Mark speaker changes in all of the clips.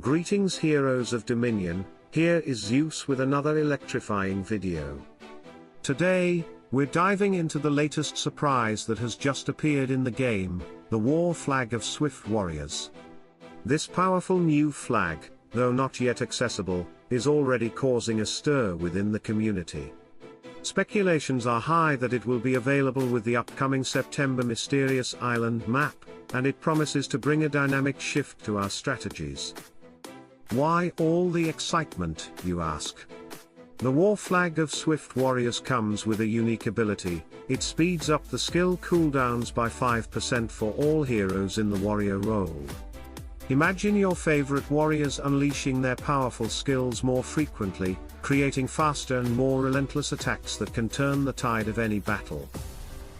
Speaker 1: Greetings heroes of Dominion, here is Zeus with another electrifying video. Today, we're diving into the latest surprise that has just appeared in the game, the War Flag of Swift Warriors. This powerful new flag, though not yet accessible, is already causing a stir within the community. Speculations are high that it will be available with the upcoming September Mysterious Island map, and it promises to bring a dynamic shift to our strategies. Why all the excitement, you ask? The War Flag of Swift Warriors comes with a unique ability. It speeds up the skill cooldowns by 5% for all heroes in the warrior role. Imagine your favorite warriors unleashing their powerful skills more frequently, creating faster and more relentless attacks that can turn the tide of any battle.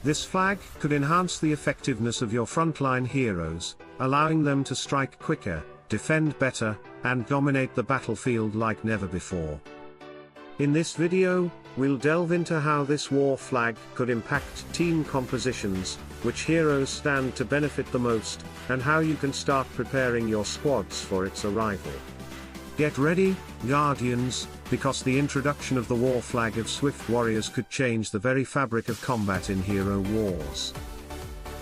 Speaker 1: This flag could enhance the effectiveness of your frontline heroes, allowing them to strike quicker, defend better, and dominate the battlefield like never before. In this video, we'll delve into how this war flag could impact team compositions, which heroes stand to benefit the most, and how you can start preparing your squads for its arrival. Get ready, Guardians, because the introduction of the War Flag of Swift Warriors could change the very fabric of combat in hero wars.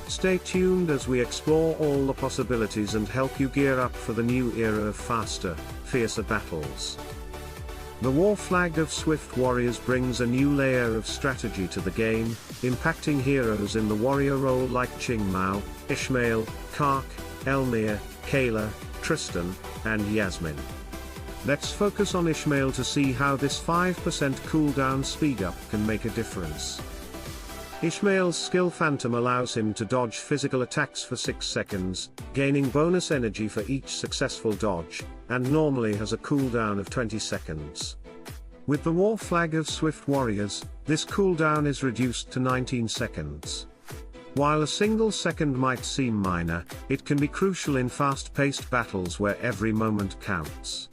Speaker 1: Stay tuned as we explore all the possibilities and help you gear up for the new era of faster, fiercer battles. The War Flag of Swift Warriors brings a new layer of strategy to the game, impacting heroes in the warrior role like Qing Mao, Ishmael, Elmir, Kayla, Tristan, and Yasmin. Let's focus on Ishmael to see how this 5% cooldown speedup can make a difference. Ishmael's skill Phantom allows him to dodge physical attacks for 6 seconds, gaining bonus energy for each successful dodge, and normally has a cooldown of 20 seconds. With the War Flag of Swift Warriors, this cooldown is reduced to 19 seconds. While a single second might seem minor, it can be crucial in fast-paced battles where every moment counts.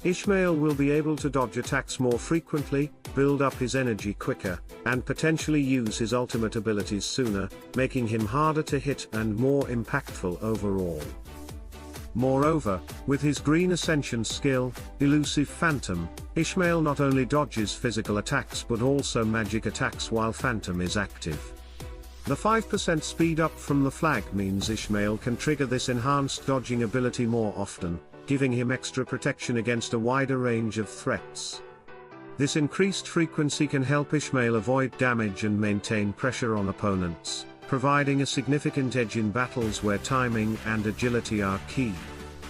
Speaker 1: Ishmael will be able to dodge attacks more frequently, build up his energy quicker, and potentially use his ultimate abilities sooner, making him harder to hit and more impactful overall. Moreover, with his Green Ascension skill, Elusive Phantom, Ishmael not only dodges physical attacks but also magic attacks while Phantom is active. The 5% speed up from the flag means Ishmael can trigger this enhanced dodging ability more often, giving him extra protection against a wider range of threats. This increased frequency can help Ishmael avoid damage and maintain pressure on opponents, providing a significant edge in battles where timing and agility are key.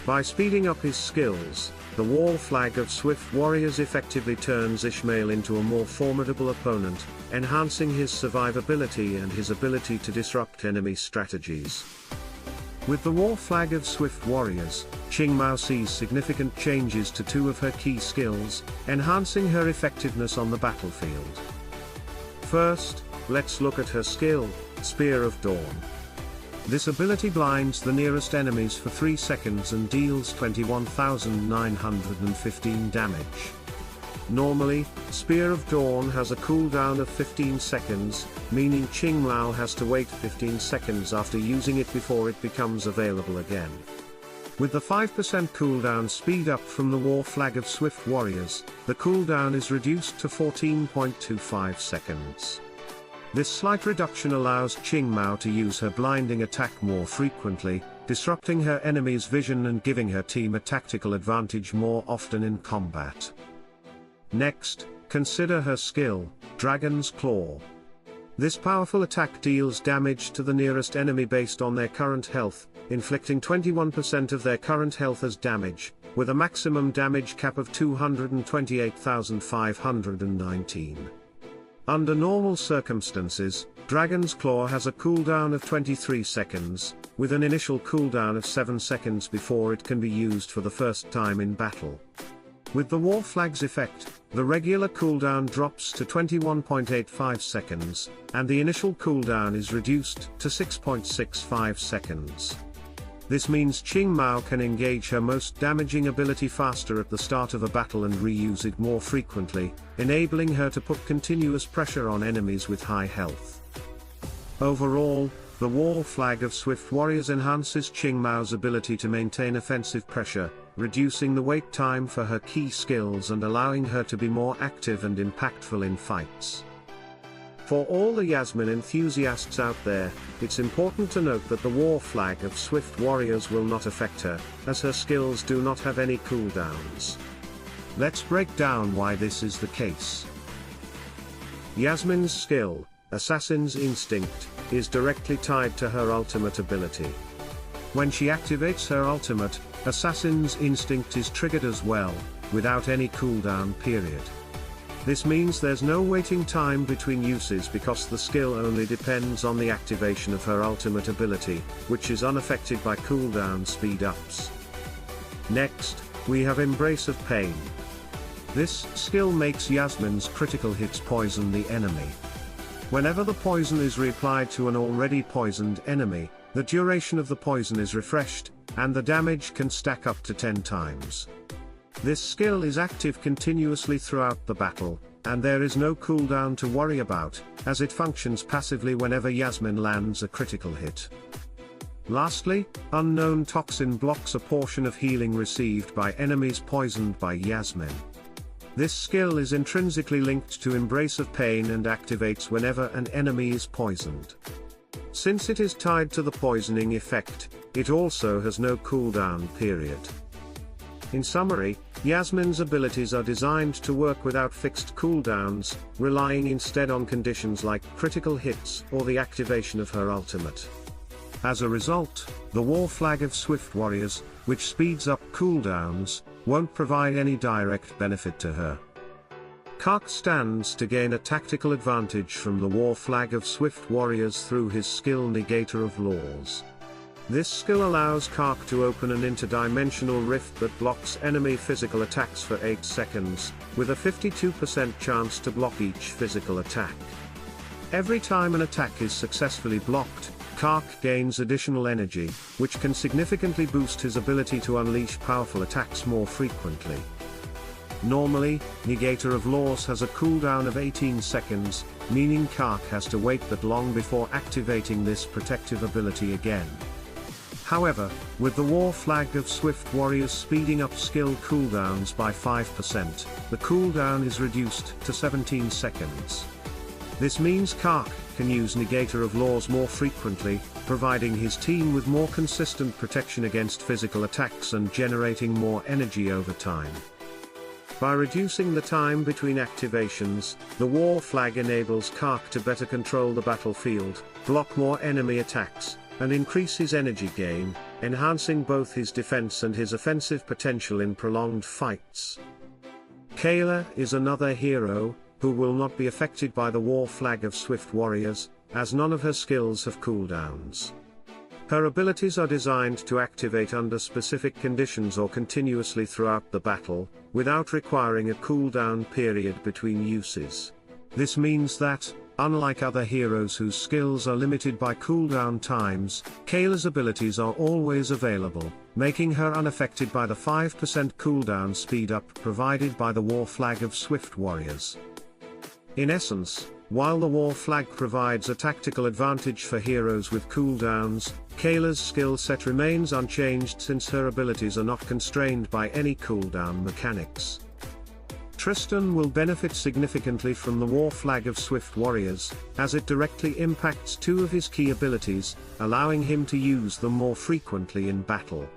Speaker 1: By speeding up his skills, the War Flag of Swift Warriors effectively turns Ishmael into a more formidable opponent, enhancing his survivability and his ability to disrupt enemy strategies. With the War Flag of Swift Warriors, Qing Mao sees significant changes to 2 of her key skills, enhancing her effectiveness on the battlefield. First, let's look at her skill, Spear of Dawn. This ability blinds the nearest enemies for 3 seconds and deals 21,915 damage. Normally, Spear of Dawn has a cooldown of 15 seconds, meaning Qing Mao has to wait 15 seconds after using it before it becomes available again. With the 5% cooldown speed up from the War Flag of Swift Warriors, the cooldown is reduced to 14.25 seconds. This slight reduction allows Qing Mao to use her blinding attack more frequently, disrupting her enemy's vision and giving her team a tactical advantage more often in combat. Next, consider her skill, Dragon's Claw. This powerful attack deals damage to the nearest enemy based on their current health, inflicting 21% of their current health as damage, with a maximum damage cap of 228,519. Under normal circumstances, Dragon's Claw has a cooldown of 23 seconds, with an initial cooldown of 7 seconds before it can be used for the first time in battle. With the War Flag's effect, the regular cooldown drops to 21.85 seconds, and the initial cooldown is reduced to 6.65 seconds. This means Qing Mao can engage her most damaging ability faster at the start of a battle and reuse it more frequently, enabling her to put continuous pressure on enemies with high health. Overall, the War Flag of Swift Warriors enhances Qing Mao's ability to maintain offensive pressure, reducing the wait time for her key skills and allowing her to be more active and impactful in fights. For all the Yasmin enthusiasts out there, it's important to note that the war flag of swift warriors will not affect her, as her skills do not have any cooldowns. Let's break down why this is the case. Yasmin's skill, Assassin's Instinct, is directly tied to her ultimate ability. When she activates her ultimate, Assassin's Instinct is triggered as well, without any cooldown period. This means there's no waiting time between uses because the skill only depends on the activation of her ultimate ability, which is unaffected by cooldown speed-ups. Next, we have Embrace of Pain. This skill makes Yasmin's critical hits poison the enemy. Whenever the poison is reapplied to an already poisoned enemy, the duration of the poison is refreshed, and the damage can stack up to 10 times. This skill is active continuously throughout the battle, and there is no cooldown to worry about, as it functions passively whenever Yasmin lands a critical hit. Lastly, Unknown Toxin blocks a portion of healing received by enemies poisoned by Yasmin. This skill is intrinsically linked to Embrace of Pain and activates whenever an enemy is poisoned. Since it is tied to the poisoning effect, it also has no cooldown period. In summary, Yasmin's abilities are designed to work without fixed cooldowns, relying instead on conditions like critical hits or the activation of her ultimate. As a result, the war flag of swift warriors, which speeds up cooldowns, won't provide any direct benefit to her. Kark stands to gain a tactical advantage from the war flag of swift warriors through his skill Negator of Laws. This skill allows Kark to open an interdimensional rift that blocks enemy physical attacks for 8 seconds, with a 52% chance to block each physical attack. Every time an attack is successfully blocked, Kark gains additional energy, which can significantly boost his ability to unleash powerful attacks more frequently. Normally, Negator of Laws has a cooldown of 18 seconds, meaning Kark has to wait that long before activating this protective ability again. However, with the war flag of swift warriors speeding up skill cooldowns by 5%, the cooldown is reduced to 17 seconds. This means Kark can use Negator of Laws more frequently, providing his team with more consistent protection against physical attacks and generating more energy over time. By reducing the time between activations, the war flag enables Kark to better control the battlefield, block more enemy attacks, and increase his energy gain, enhancing both his defense and his offensive potential in prolonged fights. Kayla is another hero, who will not be affected by the war flag of swift warriors, as none of her skills have cooldowns. Her abilities are designed to activate under specific conditions or continuously throughout the battle, without requiring a cooldown period between uses. This means that, unlike other heroes whose skills are limited by cooldown times, Kayla's abilities are always available, making her unaffected by the 5% cooldown speed-up provided by the war flag of swift warriors. In essence, while the war flag provides a tactical advantage for heroes with cooldowns, Kayla's skill set remains unchanged since her abilities are not constrained by any cooldown mechanics. Tristan will benefit significantly from the war flag of swift warriors, as it directly impacts 2 of his key abilities, allowing him to use them more frequently in battle.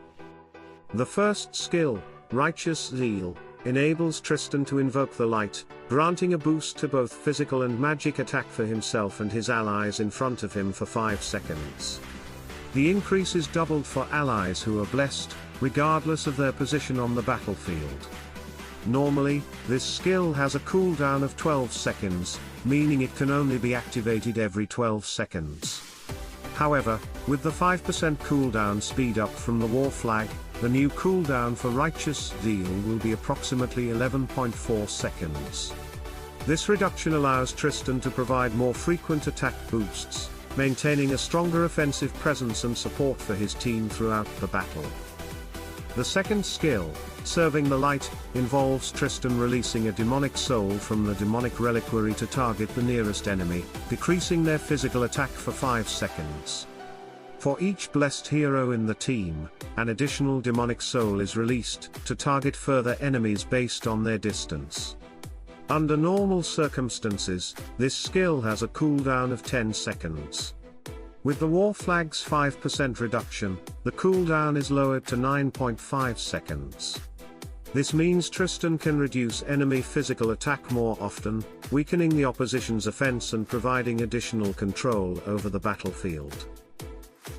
Speaker 1: The first skill, Righteous Zeal, enables Tristan to invoke the light, granting a boost to both physical and magic attack for himself and his allies in front of him for 5 seconds. The increase is doubled for allies who are blessed, regardless of their position on the battlefield. Normally, this skill has a cooldown of 12 seconds, meaning it can only be activated every 12 seconds. However, with the 5% cooldown speed up from the war flag, the new cooldown for Righteous Zeal will be approximately 11.4 seconds. This reduction allows Tristan to provide more frequent attack boosts, maintaining a stronger offensive presence and support for his team throughout the battle. The second skill, Serving the Light, involves Tristan releasing a demonic soul from the demonic reliquary to target the nearest enemy, decreasing their physical attack for 5 seconds. For each blessed hero in the team, an additional demonic soul is released to target further enemies based on their distance. Under normal circumstances, this skill has a cooldown of 10 seconds. With the war flag's 5% reduction, the cooldown is lowered to 9.5 seconds. This means Tristan can reduce enemy physical attack more often, weakening the opposition's offense and providing additional control over the battlefield.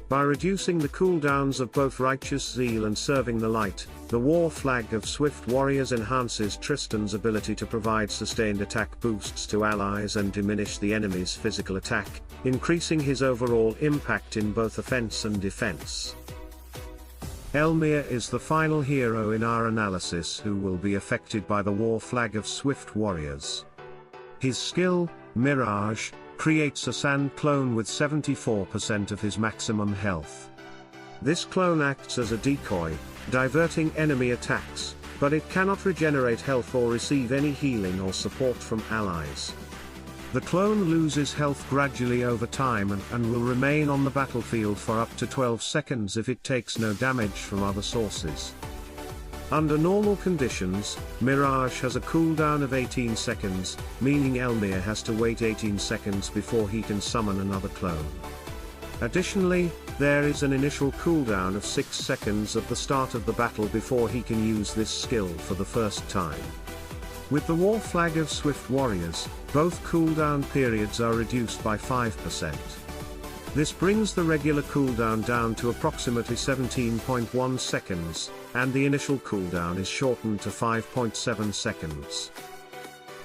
Speaker 1: By reducing the cooldowns of both Righteous Zeal and Serving the Light, the War Flag of Swift Warriors enhances Tristan's ability to provide sustained attack boosts to allies and diminish the enemy's physical attack, increasing his overall impact in both offense and defense. Elmir is the final hero in our analysis who will be affected by the War Flag of Swift Warriors. His skill, Mirage, creates a sand clone with 74% of his maximum health. This clone acts as a decoy, diverting enemy attacks, but it cannot regenerate health or receive any healing or support from allies. The clone loses health gradually over time and will remain on the battlefield for up to 12 seconds if it takes no damage from other sources. Under normal conditions, Mirage has a cooldown of 18 seconds, meaning Elmir has to wait 18 seconds before he can summon another clone. Additionally, there is an initial cooldown of 6 seconds at the start of the battle before he can use this skill for the first time. With the War Flag of Swift Warriors, both cooldown periods are reduced by 5%. This brings the regular cooldown down to approximately 17.1 seconds, and the initial cooldown is shortened to 5.7 seconds.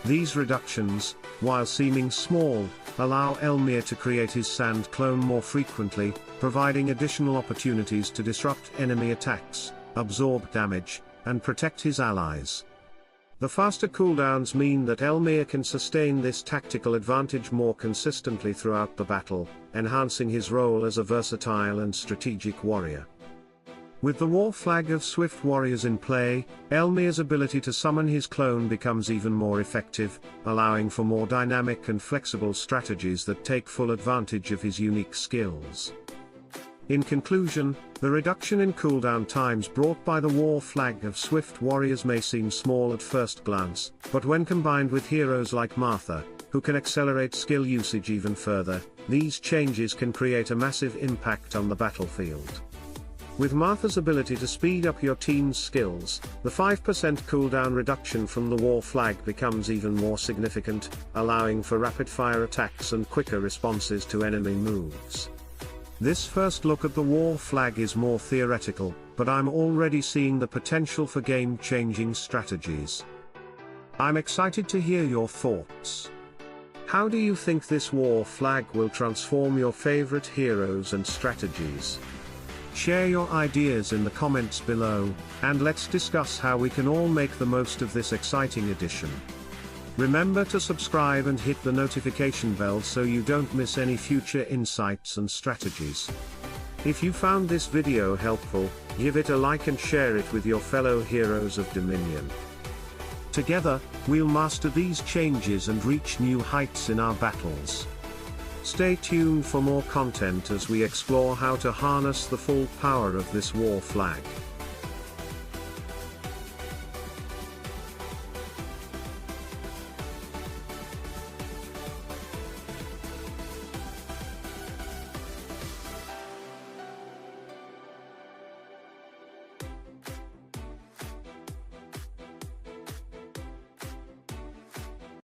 Speaker 1: These reductions, while seeming small, allow Elmir to create his sand clone more frequently, providing additional opportunities to disrupt enemy attacks, absorb damage, and protect his allies. The faster cooldowns mean that Elmir can sustain this tactical advantage more consistently throughout the battle, enhancing his role as a versatile and strategic warrior. With the War Flag of Swift Warriors in play, Elmir's ability to summon his clone becomes even more effective, allowing for more dynamic and flexible strategies that take full advantage of his unique skills. In conclusion, the reduction in cooldown times brought by the War Flag of Swift Warriors may seem small at first glance, but when combined with heroes like Martha, who can accelerate skill usage even further, these changes can create a massive impact on the battlefield. With Martha's ability to speed up your team's skills, the 5% cooldown reduction from the War Flag becomes even more significant, allowing for rapid-fire attacks and quicker responses to enemy moves. This first look at the War Flag is more theoretical, but I'm already seeing the potential for game-changing strategies. I'm excited to hear your thoughts. How do you think this War Flag will transform your favorite heroes and strategies? Share your ideas in the comments below, and let's discuss how we can all make the most of this exciting addition. Remember to subscribe and hit the notification bell so you don't miss any future insights and strategies. If you found this video helpful, give it a like and share it with your fellow heroes of Dominion. Together, we'll master these changes and reach new heights in our battles. Stay tuned for more content as we explore how to harness the full power of this War Flag.